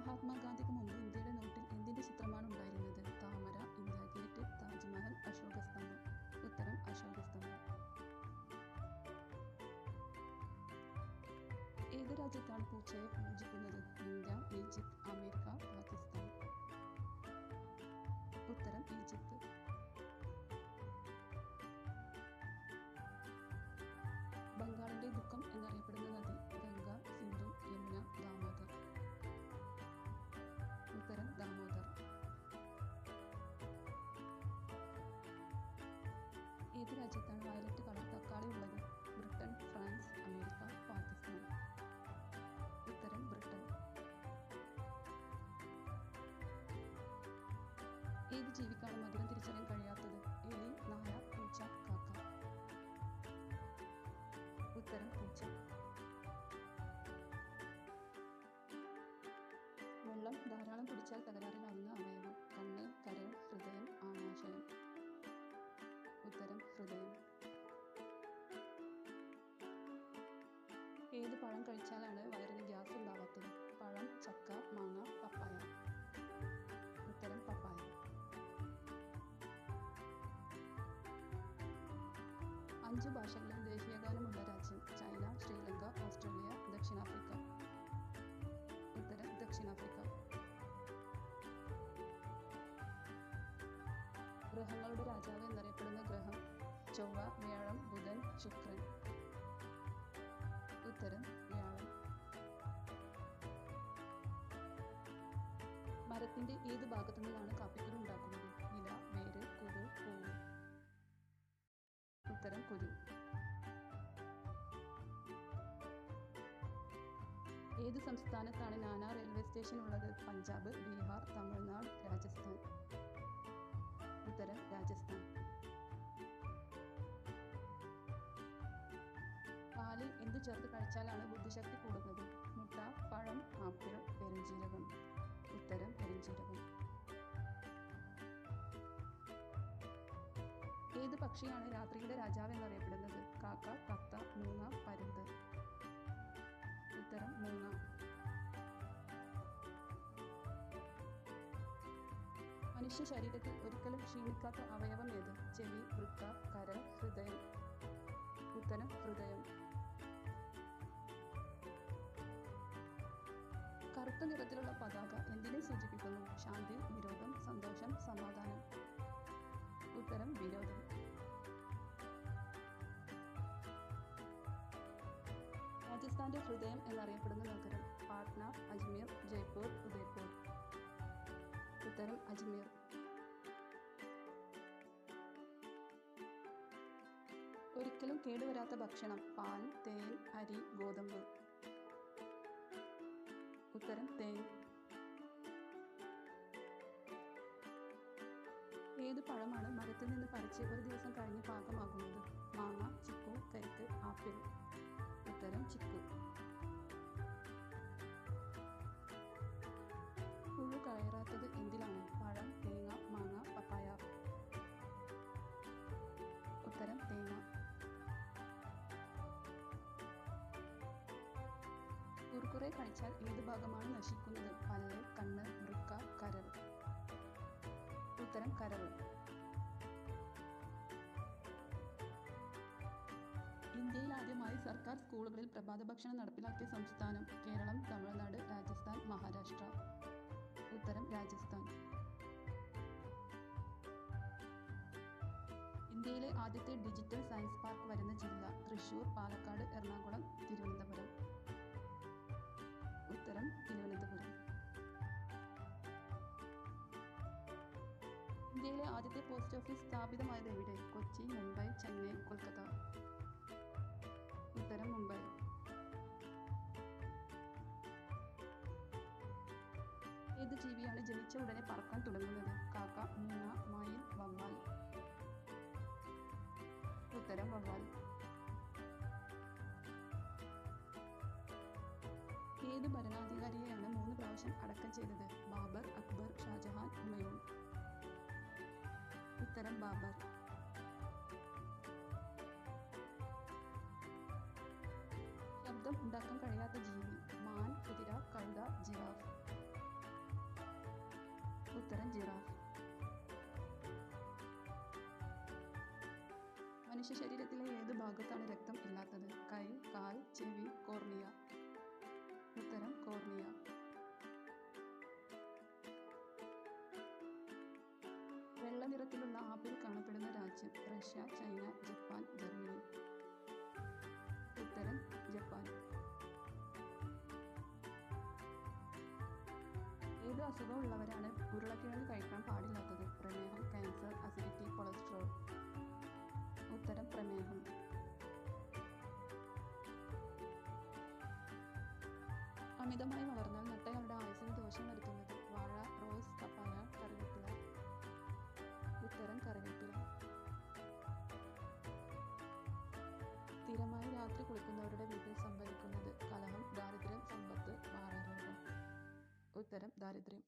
മഹാത്മാഗാന്ധിക്ക് മുമ്പ് ഇന്ത്യയുടെ നോട്ടിൽ എന്തിൻ്റെ ചിത്രമാണ് ഉണ്ടായിരുന്നത്? താമര, ഇന്ത്യ ഗേറ്റ്, താജ്മഹൽ, അശോകസ്തംഭം. ഉത്തരം അശോകസ്തംഭം. ഏത് രാജ്യത്താണ് പൂച്ചയെ പൂജിക്കുന്നത്? India, Egypt, America, Pakistan. ഉത്തരം ഈജിപ്ത്. ബംഗാളിന്റെ ദുഃഖം എന്നറിയപ്പെടുന്ന നദി? ഗംഗ, സിന്ധു, യമുന, ദാമോദർ. ഉത്തരം ദാമോദർ. ഏത് രാജ്യത്താണ് വയലറ്റ് കളർ തക്കാളി ഉള്ളത്? Britain, France, America, Pakistan. ഉത്തരം ബ്രിട്ടൻ. ഏത് ജീവിക്കാണ് മധുരം തിരിച്ചറിയാൻ കഴിയാത്തത്? എലി, നായ, പൂച്ച, കാക്ക. ഉത്തരം പൂച്ച. വെള്ളം ധാരാളം കുടിച്ചാൽ തകരാറിലാവുന്ന അവയവം? കണ്ണ്, കരൾ, ഹൃദയം, ആമാശയം. ഉത്തരം ഹൃദയം. ഏത് പഴം കഴിച്ചാലാണ് വയറിന് ഗ്യാസ് ഉണ്ടാവാത്തത്? പഴം, ചക്ക, മാങ്ങ, പപ്പായ. ഉത്തരം പപ്പായ. അഞ്ച് ഭാഷകളിൽ ദേശീയഗാനമുള്ള രാജ്യം? ചൈന, ശ്രീലങ്ക, ഓസ്ട്രേലിയ, ദക്ഷിണാഫ്രിക്ക. ഉത്തരം ദക്ഷിണാഫ്രിക്ക. ഗ്രഹങ്ങളുടെ രാജാവ് എന്നറിയപ്പെടുന്ന ഗ്രഹം? ചൊവ്വ, വ്യാഴം, ബുധൻ, ശുക്രൻ. ഉത്തരം വ്യാഴം. മരത്തിന്റെ ഏത് ഭാഗത്തു നിന്നാണ് കാപ്പിക്കുരു ഉണ്ടാക്കുന്നത്? ഇല, വേര്, കുരു, പൂവ്. ഉത്തരം കുരു. ഏത് സംസ്ഥാനത്താണ് നാനാ റെയിൽവേ സ്റ്റേഷൻ ഉള്ളത്? പഞ്ചാബ്, ബീഹാർ, തമിഴ്നാട്, രാജസ്ഥാൻ. ഉത്തരം രാജസ്ഥാൻ. പാലിൽ എന്ത് ചേർത്ത് കഴിച്ചാലാണ് ബുദ്ധിശക്തി കൂടുന്നത്? മുട്ട, പഴം, ആപ്പിൾ, പെരുംജീരകം. ഉത്തരം പെരുംജീരകം. ഏത് പക്ഷിയാണ് രാത്രിയുടെ രാജാവ് എന്നറിയപ്പെടുന്നത്? കാക്ക, തത്ത, മൂങ്ങ, പരുന്ത്. ഉത്തരം മൂങ്ങ. മനുഷ്യ ശരീരത്തിൽ ഒരിക്കലും ക്ഷീണിക്കാത്ത അവയവം ഏത്? ചെവി, വൃക്ക, കരൾ, ഹൃദയം. ഉത്തരം ഹൃദയം. കറുത്ത നിറത്തിലുള്ള പതാക എന്തിനെ സൂചിപ്പിക്കുന്നു? ശാന്തി, വിരോധം, സന്തോഷം, സമാധാനം. ഉത്തരം വിരോധം. രാജസ്ഥാന്റെ ഹൃദയം എന്നറിയപ്പെടുന്ന നഗരം? പാട്ന, അജ്മീർ, ജയ്പൂർ, ഉദയ്പൂർ. ഉത്തരം അജ്മീർ. ഒരിക്കലും കേടുവരാത്ത ഭക്ഷണം? പാൽ, തേൻ, അരി, ഗോതമ്പ്. ഉത്തരം തേൻ. ഏത് പഴമാണ് മരത്തിൽ നിന്ന് പറിച്ച് ഒരു ദിവസം കഴിഞ്ഞ് പാകമാകുന്നത്? മാങ്ങ, ചിക്കു, കരിക്ക്, ആപ്പിൾ. ഉത്തരം ചിക്കു. പുഴു കയറാത്തത് എന്തിലാണ്? പഴം, തേങ്ങ, മാങ്ങ, പപ്പായ. ഉത്തരം തേങ്ങ. കുർക്കുറെ കഴിച്ചാൽ ഏത് ഭാഗമാണ് നശിക്കുന്നത്? പല്ല്, കണ്ണ്, വൃക്ക, കരൾ. ഉത്തരം കരൾ. ഇന്ത്യയിൽ ആദ്യമായി സർക്കാർ സ്കൂളുകളിൽ പ്രഭാത ഭക്ഷണം നടപ്പിലാക്കിയ സംസ്ഥാനം? കേരളം, തമിഴ്നാട്, രാജസ്ഥാൻ, മഹാരാഷ്ട്ര. ഉത്തരം രാജസ്ഥാൻ. ഇന്ത്യയിലെ ആദ്യത്തെ ഡിജിറ്റൽ സയൻസ് പാർക്ക് വരുന്ന ജില്ല? തൃശൂർ, പാലക്കാട്, എറണാകുളം, തിരുവനന്തപുരം. ഉത്തരം തിരുവനന്തപുരം. ഇന്ത്യയിലെ ആദ്യത്തെ പോസ്റ്റ് ഓഫീസ് സ്ഥാപിതമായത് എവിടെ? കൊച്ചി, മുംബൈ, ചെന്നൈ, കൊൽക്കത്ത. ഉത്തരം മുംബൈ. ഏത് ജീവിയാണ് ജനിച്ച ഉടനെ പറക്കാൻ തുടങ്ങുന്നത്? കാക്ക, മൂങ്ങ, മയിൽ, വവ്വാൽ. ഉത്തരം വവ്വാൽ. ഏത് ഭരണാധികാരിയെയാണ് 3 പ്രാവശ്യം അടക്കം ചെയ്തത്? ബാബർ, അക്ബർ, ഷാജഹാൻ, ഹുമയൂൺ. ഉത്തരം ബാബർ. ശബ്ദം ഉണ്ടാക്കാൻ കഴിയാത്ത ജീവി? മാൻ, കുതിര, കഴുത, ജിറാഫ്. മനുഷ്യ ശരീരത്തിലെ ഏത് ഭാഗത്താണ് രക്തം ഇല്ലാത്തത്? കൈ, കാൽ, ചെവി, കോർണിയ. ഉത്തരം കോർണിയ. വെള്ള നിറത്തിലുള്ള ആപ്പിൾ കാണപ്പെടുന്ന രാജ്യം? Russia, China, Japan, Germany. ഉത്തരം ജപ്പാൻ. ഏത് അസുഖമുള്ളവരാണ് ഉരുളക്കിഴങ്ങ് കഴിക്കാൻ പാടില്ലാത്തത്? പ്രമേഹം, ക്യാൻസർ, അസിഡിറ്റി, കൊളസ്ട്രോൾ. ഉത്തരം പ്രമേഹം. അമിതമായി വളർന്നാൽ നട്ടകളുടെ ആയുസ്സിന് ദോഷം വരുത്തുന്നത്? വാഴ, റോസ്, പപ്പായ, കറിവേപ്പില. ഉത്തരം കറിവേപ്പില. സ്ഥിരമായി രാത്രി കുളിക്കുന്നവരുടെ വീട്ടിൽ സംഭവിക്കുന്നത്? കലഹം, ദാരിദ്ര്യം, സമ്പത്ത്, മാറാരോഗം. ഉത്തരം ദാരിദ്ര്യം.